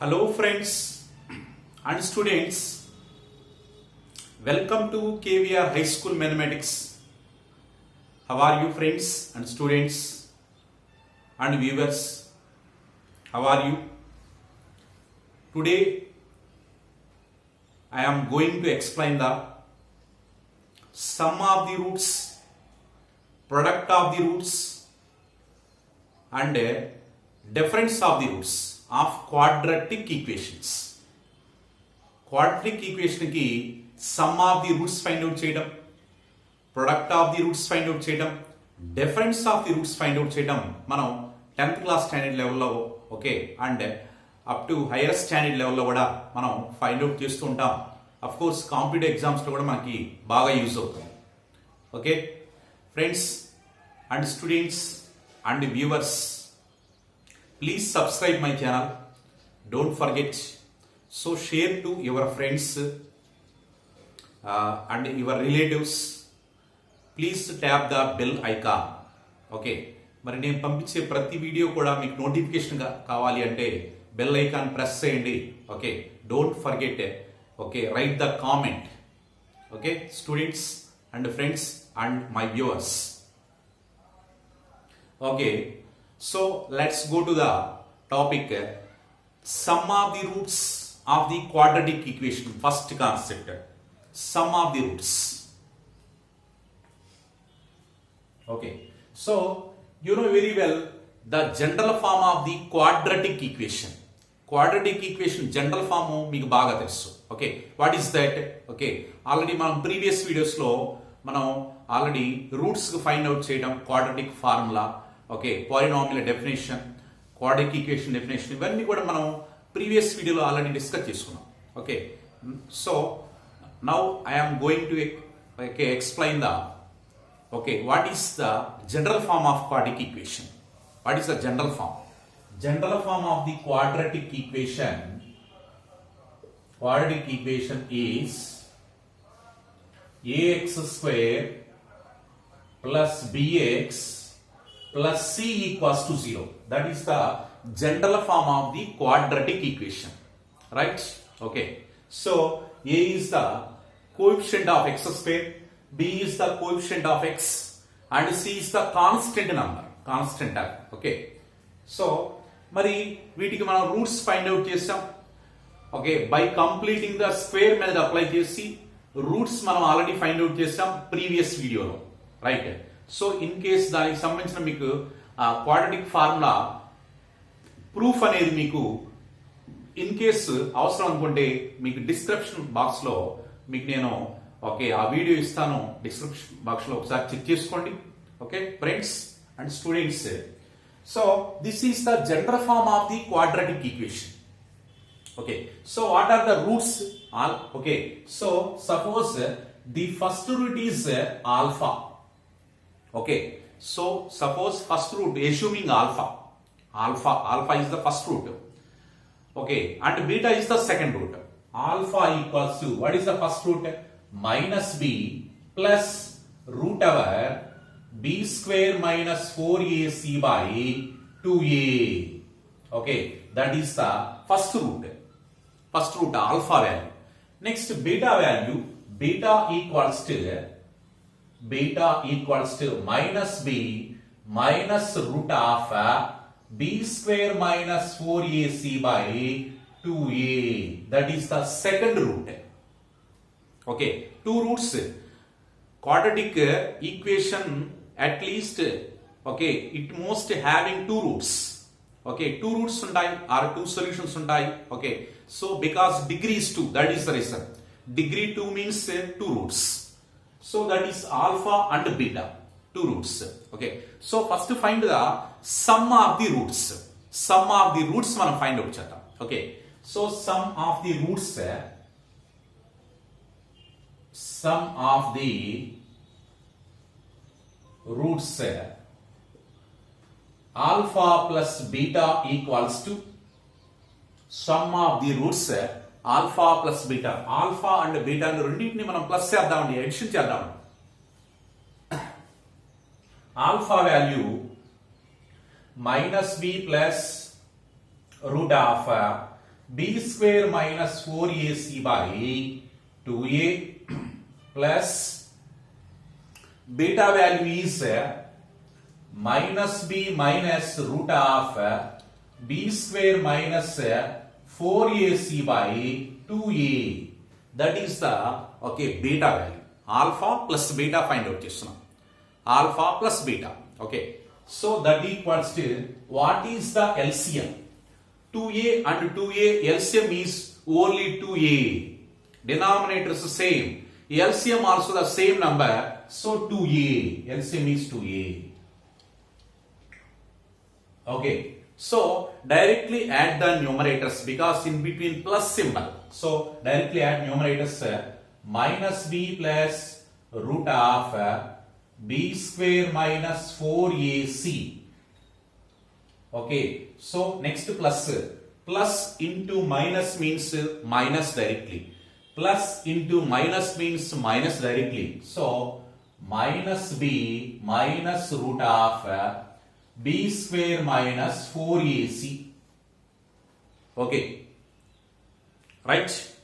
Hello friends and students, welcome to KVR High School Mathematics. How are you friends and students and viewers? How are you? Today I am going to explain the sum of the roots, product of the roots and difference of the roots of quadratic equations. Quadratic equation ki sum of the roots find out cheyadam, product of the roots find out cheyadam, difference of the roots find out cheyadam మనం 10th class standard level లో okay and up to hire standard లెవెల్లో కూడా మనం find out చేస్తూ ఉంటాం. Of course competitive exams లో కూడా మనకి బాగా యూజ్ అవుతుంది. Okay friends and students and viewers, please subscribe my channel, don't forget, so share to your friends and your relatives. Please tap the bell icon. Okay మరి నేను పంపించే ప్రతి video కూడా మీకు నోటిఫికేషన్ కావాలి అంటే బెల్ ఐకాన్ ప్రెస్ చేయండి. Okay don't forget. Okay right the comment. Okay students and friends and my viewers. Okay so let's go to the topic sum of the roots of the quadratic equation. First concept, sum of the roots. Okay, so you know very well the general form of the quadratic equation. Quadratic equation general form మీకు బాగా తెలుసు. Okay what is that? Okay already మనం previous videos లో మనం already roots find out చేయడం, quadratic formula, okay polynomial definition, quadratic equation definition, ఇవన్నీ కూడా మనం ప్రీవియస్ వీడియోలో ఆల్రెడీ డిస్కస్ చేసుకున్నాం. Okay so now I am going to explain the what is the general form of quadratic equation. What is the general form? General form of the quadratic equation is ax square plus bx plus c equals to 0. That is the general form of the quadratic equation, right? Okay, so a is the coefficient of x square, b is the coefficient of x and c is the constant number, constant term. Okay, so మరి వీటికి మనం roots find out చేసాం. Okay by completing the square method apply చేసి roots మనం already find out చేసాం previous వీడియోలో, right? So in case దానికి సంబంధించిన మీకు క్వాడ్రాటిక్ ఫార్ములా ప్రూఫ్ అనేది మీకు ఇన్ కేస్ అవసరం అనుకుంటే మీకు డిస్క్రిప్షన్ బాక్స్ లో మీకు నేను ఆ వీడియో ఇస్తాను. డిస్క్రిప్షన్ బాక్స్ లో ఒకసారి చెక్ చేసుకోండి. Okay friends and students, so this is the general form of the quadratic equation. Okay, so what are the roots? All okay, so suppose the first root is alpha. Okay, so suppose first root, assuming alpha is the first root. Okay, and beta is the second root. Alpha equals to, what is the first root? Minus b plus root over b square minus 4ac by 2a. Okay, that is the first root. First root alpha value. Next beta value, beta equals to minus b minus root of b square minus 4ac by 2a. That is the second root. Okay, two roots. Quadratic equation at least, okay, it most having two roots. Okay, two roots ఉంటాయి or two solutions ఉంటాయి. Okay, so because degree is 2, that is the reason. Degree 2 means two roots. So that is alpha and beta, two roots. Okay, so first find the sum of the roots. Sum of the roots మనం find out చేద్దాం. Okay, so sum of the roots alpha plus beta equals to sum of the roots alpha plus beta. Alpha and beta రెండింటిని మనం plus చేద్దామండి, edition చేద్దాం. Alpha value minus b plus root of b square minus 4ac by 2a plus beta value is minus b minus root of b square minus 4ac by 2a. That is the beta value. Alpha plus beta find out chestunam. Alpha plus beta. Okay. So that equals to what is the LCM? 2a and 2a LCM is only 2a. Denominator is the same. LCM also the same number. So 2a. LCM is 2a. Okay. So directly add the numerators because in between plus symbol. So directly add numerators minus b plus root of b square minus 4ac. Okay. So next plus into minus means minus directly. Plus into minus means minus directly. So minus b minus root of b square minus 4ac. Okay. Right?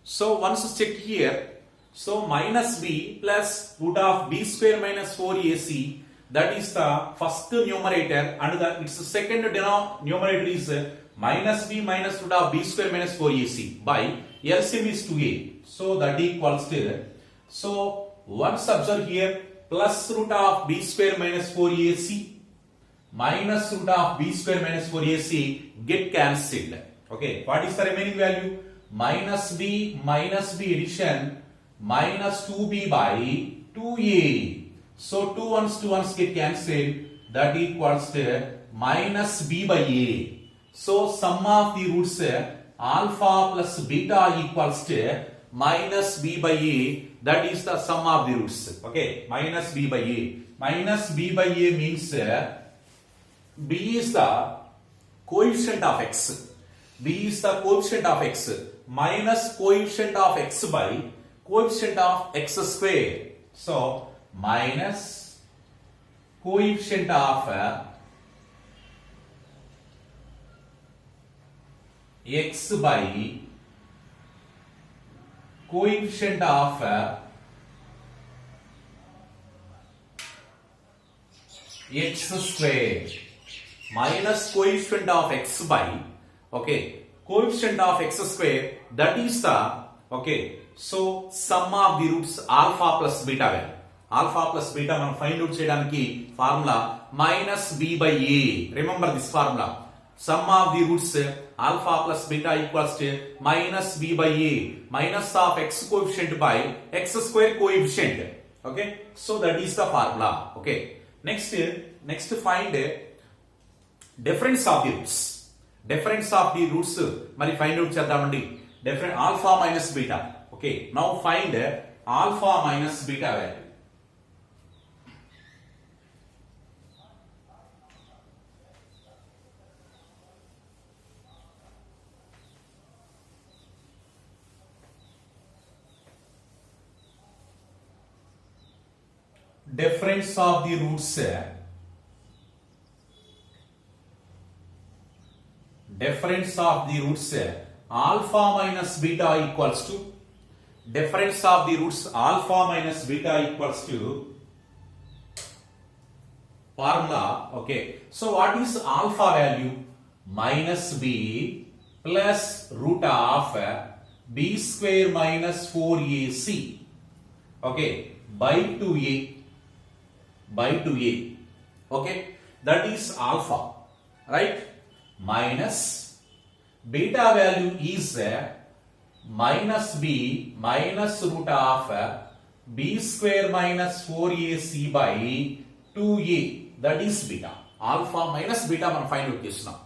So once check here. So minus b plus root of b square minus 4ac, that is the first numerator, and its second numerator is minus b minus root of b square minus 4ac by LCM is 2a. So that equals to, so once observe here, plus root of b square minus 4ac minus root of b square minus 4ac get cancelled. Okay, what is the remaining value? Minus b addition minus 2b by 2a. So 2 ones get cancelled. That equals to minus b by a. So sum of the roots alpha plus beta equals to minus b by a. That is the sum of the roots. Okay, minus b by a. Minus b by a means b is the coefficient of x. B is the coefficient of x minus coefficient of x by coefficient of x square. So minus coefficient of x by coefficient of x square minus coefficient of x by coefficient of x square, that is the so sum of the roots alpha plus beta value. Alpha plus beta మనం find out చేయడానికి formula minus b by a. Remember this formula. Sum of the roots alpha plus beta equals to minus b by a. Minus of x coefficient by x square coefficient. Okay. So that is the formula. Okay. Next find difference of the roots. Difference of the roots మరి find out చేద్దామండి. Different alpha minus beta. Okay. Now find alpha minus beta value. Difference of the roots. Difference of the roots alpha minus beta equals to difference of the roots alpha minus beta equals to formula. Okay, so what is alpha value? Minus b plus root of b square minus 4ac. Okay, by 2a. Okay, that is alpha, right? Minus beta value is minus b minus root of b square minus 4ac by 2a. That is beta. Alpha minus beta మనం find out చేస్తున్నాం.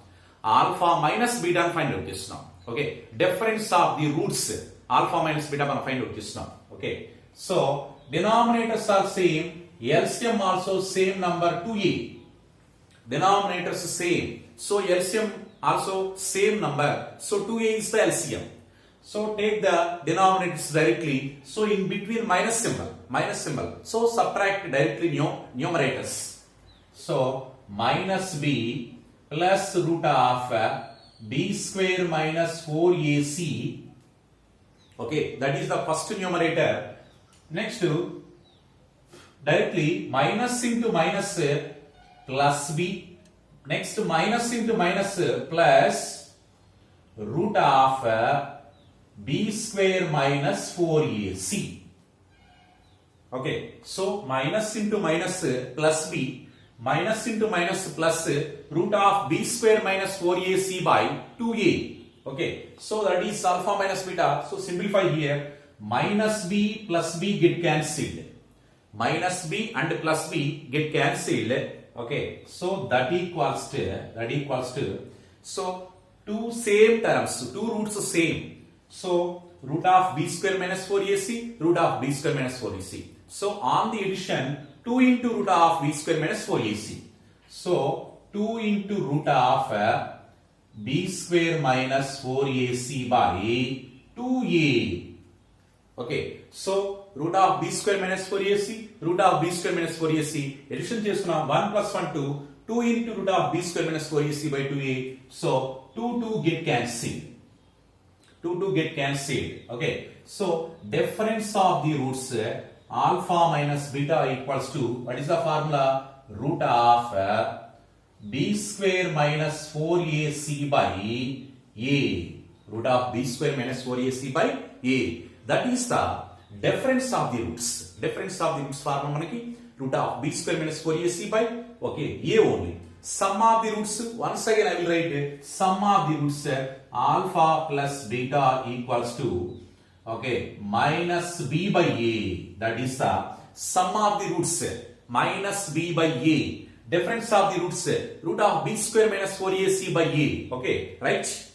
Alpha minus beta అని find out చేస్తున్నాం. Okay, difference of the roots alpha minus beta మనం find out చేస్తున్నాం. Okay, so denominators are same, LCM also same number 2a. Denominators same. So LCM also same number. So 2a is the LCM. So take the denominators directly. So in between minus symbol. So subtract directly numerators. So minus b plus root of b square minus 4ac. Okay, that is the first numerator. Next to directly minus into minus plus b. Next minus into minus plus root of b square minus 4ac. Okay, so minus into minus plus b, minus into minus plus root of b square minus 4ac by 2a. Okay, so that is alpha minus beta. So simplify here. Minus b plus b get cancelled. Minus b and plus b get cancelled. Okay, so that equals to so two same terms, two roots same. So root of b square minus 4ac, root of b square minus 4ac. So on the addition, 2 into root of b square minus 4ac. So 2 into root of b square minus 4ac by 2a. Okay, so root of b square minus 4ac, root of b square minus 4ac. Addition chestunam 1 plus 1 2. 2 into root of b square minus 4ac by 2a. So 2 get cancelled. 2 get cancelled. Okay, so difference of the roots alpha minus beta equals to, what is the formula? Root of b square minus 4ac by a. Root of b square minus 4ac by a. That is the difference of the roots. Difference of the roots formula manaki root of b square minus 4ac by a only. Sum of the roots, once again I will write sum of the roots alpha plus beta equals to minus b by a. That is the sum of the roots minus b by a. Difference of the roots root of b square minus 4ac by a. Okay, right?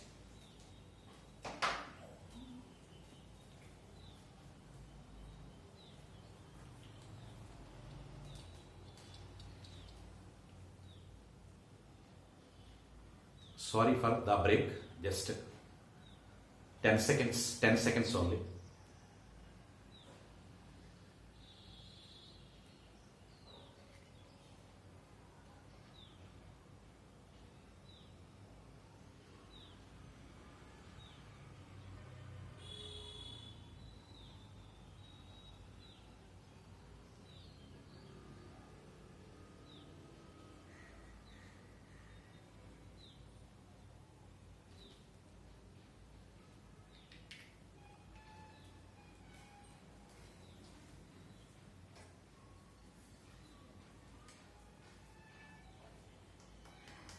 Sorry for the break, just 10 seconds only.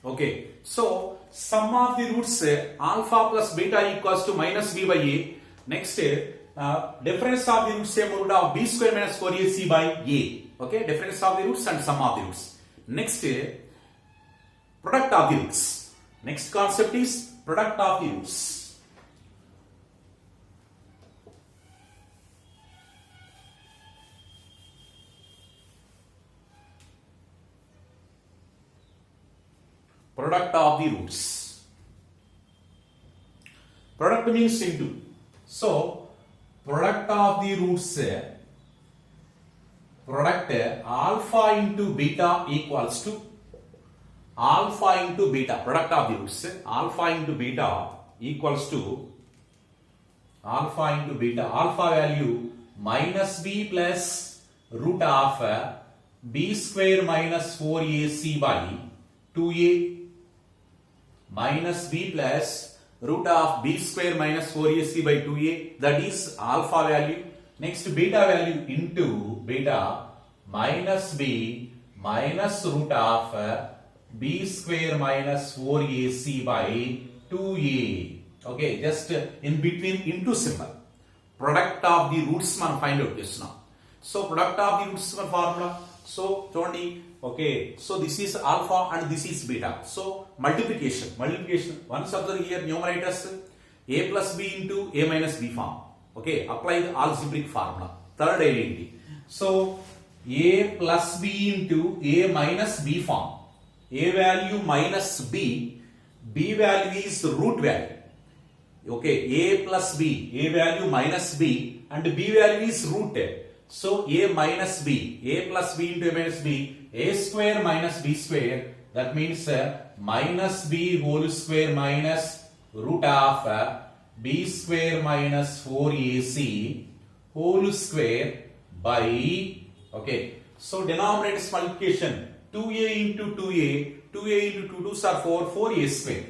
Okay, so sum of the roots alpha plus beta equals to minus b by a. Next, difference of the roots same root of b square minus 4ac by a. Okay, difference of the roots and sum of the roots. Next, product of the roots. Next concept is product of the roots. Product of the roots. Product means into. So, product of the roots, product alpha into beta equals to alpha into beta. Product of the roots, alpha into beta equals to alpha into beta. Alpha value minus b plus root of b square minus 4ac by 2a. Minus b plus root of b square minus 4ac by 2a, that is alpha value. Next, beta value into beta minus b minus root of b square minus 4ac by 2a. Okay, just in between into symbol. Product of the roots man find out just now. So product of the roots formula. So చూడండి, okay, so this is alpha and this is beta. So multiplication. Once observe here numerators a plus b into a minus b form. Okay, apply the algebraic formula. Third identity. So a plus b into a minus b form. A value minus b value is root value. Okay, a plus b, a value minus b, and b value is root. So a minus b, a plus b into a minus b, a square minus b square, that means minus b whole square minus root of b square minus 4ac whole square by, okay, so denominator's multiplication, 2a into 2a, 2a into 2 2s are 4, 4a square,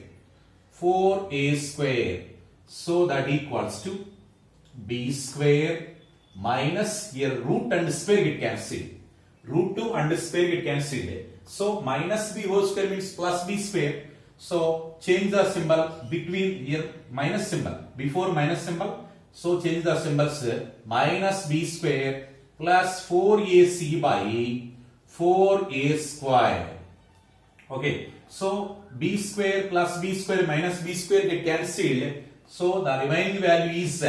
4a square, so that equals to b square minus here root and square get cancelled, root 2 and square get cancelled, so minus b whole square means plus b square, so change the symbol between here minus symbol, before minus symbol, so change the symbols, minus b square plus 4ac by 4a square. Okay, so b square plus b square minus b square get cancelled, so the remaining value is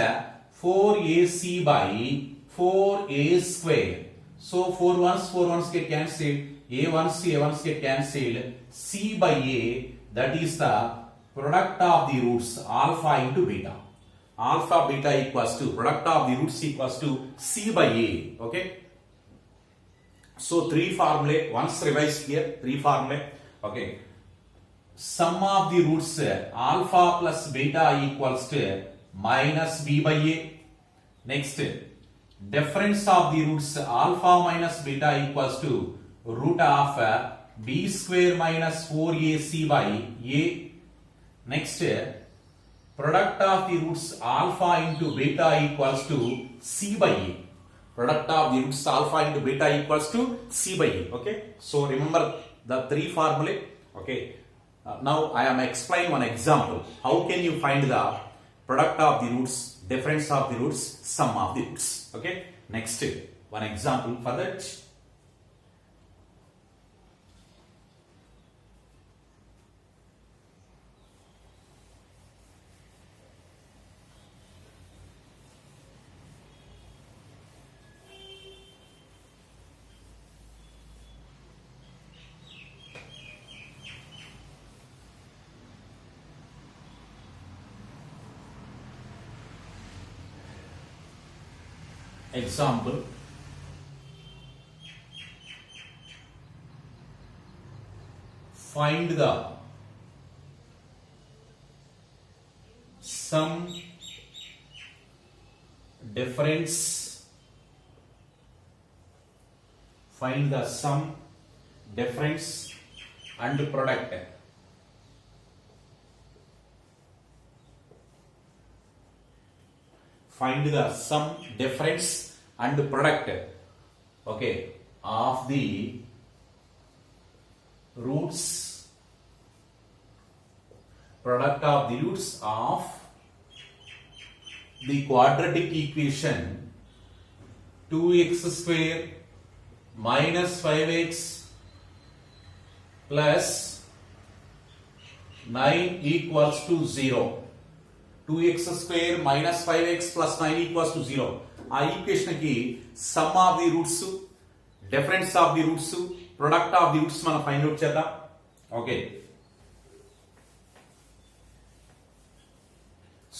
4ac by 4a square. So 4 ones get cancelled, a ones get cancelled, c by a, that is the product of the roots alpha into beta. Alpha beta equals to product of the roots equals to c by a. Okay, so three formulae once revised here, three formulae. Okay, sum of the roots alpha plus beta equals to minus b by a. Next, difference of the roots alpha minus beta equals to root of b square minus 4ac by a. Next, product of the roots alpha into beta equals to c by a. Product of the roots alpha into beta equals to c by a. Okay, so remember the three formulae. Okay, now I am explaining one example. How can you find the product of the roots, difference of the roots, sum of the roots? Okay, next one example for that. Example, find the sum, difference, find the sum, difference and product. Find the sum, difference and product, okay, of the roots, product of the roots of the quadratic equation 2x square minus 5x plus 9 equals to 0. 2x square minus 5x plus 9 equals to 0. ఆ equation కి sum of the roots, difference of the roots, product of the roots మనం find out చేద్దాం. Okay,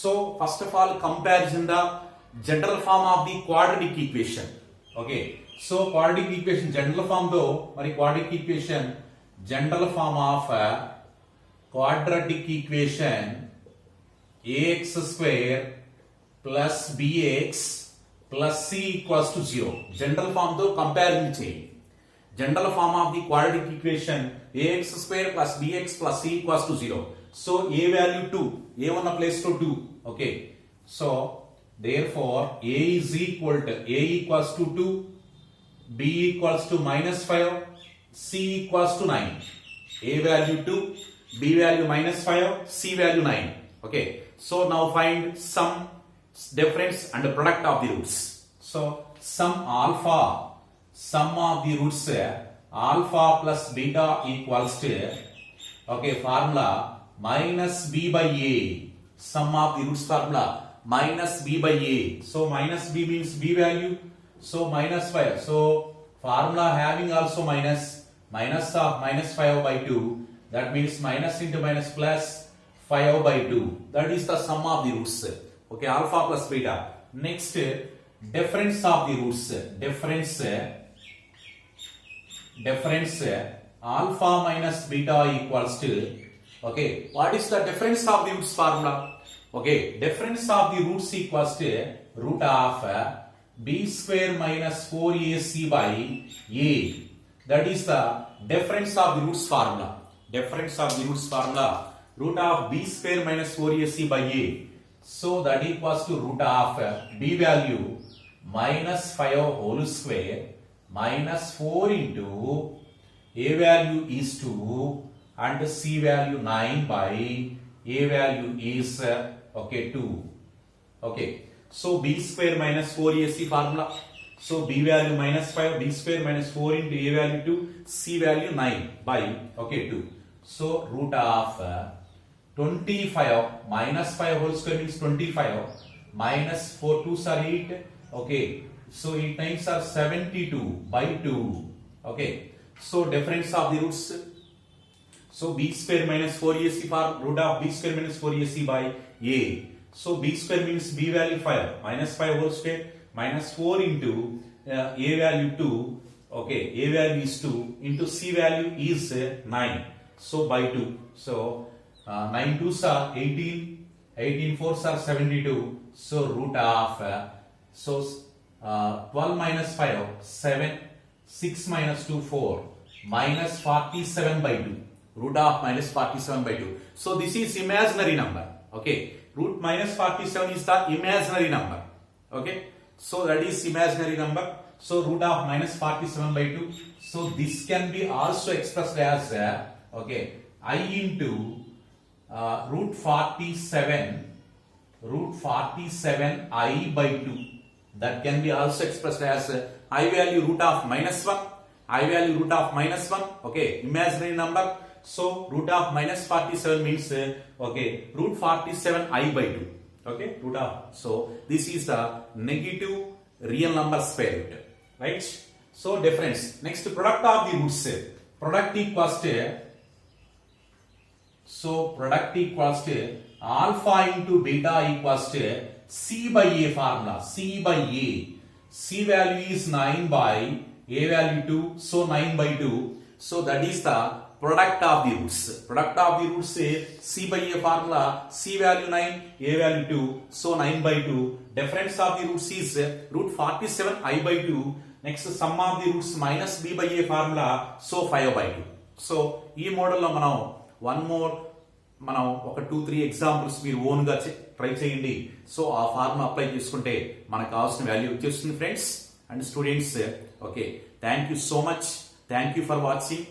so first of all comparison the general form of the quadratic equation. Okay, so quadratic equation general form తో మరి quadratic equation general form of quadratic equation ax square plus bx plus c equals to 0. General form తో comparison చేయండి. General form of the quadratic equation ax square plus bx plus c equals to 0. So a value 2, a ఉన్న place లో 2. Okay, so therefore a is equal to a equals to 2, b equals to minus 5, c equals to 9. a value 2, b value minus 5, c value 9. Okay, so now find sum, difference and the product of the roots. So sum alpha, sum of the roots alpha plus beta equals to, okay, formula minus b by a. Sum of the roots formula minus b by a. So minus b means b value, so minus 5. So formula having also minus, minus of minus 5 by 2, that means minus into minus plus 5 by 2. That is the sum of the roots. Okay, alpha plus beta. Next, difference of the roots. Difference alpha minus beta equals to, okay, what is the difference of the roots formula? Okay, difference of the roots equals to root of b square minus 4ac by a. That is the difference of the roots formula. Difference of the roots formula, root of b square minus 4ac by a. So that equals to root of b value minus 5 whole square minus 4 into a value is 2 and c value 9 by a value is okay 2. Okay, so b square minus 4ac formula. So b value minus 5, b square minus 4 into a value 2, c value 9 by okay 2. So root of 25 minus 5 whole square means 25 minus 4 2s are 8. Okay, so 8 9s are 72 by 2. Okay, so difference of the roots. So b square minus 4ac for root of b square minus 4ac by a. So b square means b value 5 minus 5 whole square minus 4 into a value 2. Okay, a value is 2 into c value is 9. So by 2. So 9 2s are 18, 18 4s are 72. So root of 12 minus 5 7, 6 minus 2 4 minus 47 by 2. Root of minus 47 by 2. So this is imaginary number. Okay, root minus 47 is the imaginary number. Okay, so that is imaginary number. So root of minus 47 by 2. So this can be also expressed as okay I into root 47 I by 2. That can be also expressed as I value root of minus 1. I value root of minus 1. Okay, imaginary number. So root of minus 47 means okay root 47 I by 2. Okay, root of, so this is the negative real number square root, right? So difference. Next, product of the roots. Product equals to, so product equals to alpha into beta equals to c by a formula. C by a. C value is 9 by a value 2. So 9 by 2. So that is the product of the roots. Product of the roots c by a formula. C value 9, a value 2. So 9 by 2. Difference of the roots is root 47 I by 2. Next, sum of the roots minus b by a formula. So 5 by 2. So ఈ మోడల్లో మనం one more మనం ఒక 2-3 examples మీరు own గా try చేయండి. So ఆ formula apply చేసుకుంటే మనకు కావాల్సిన వాల్యూ వచ్చేస్తుంది friends and students. Okay, thank you so much. Thank you for watching.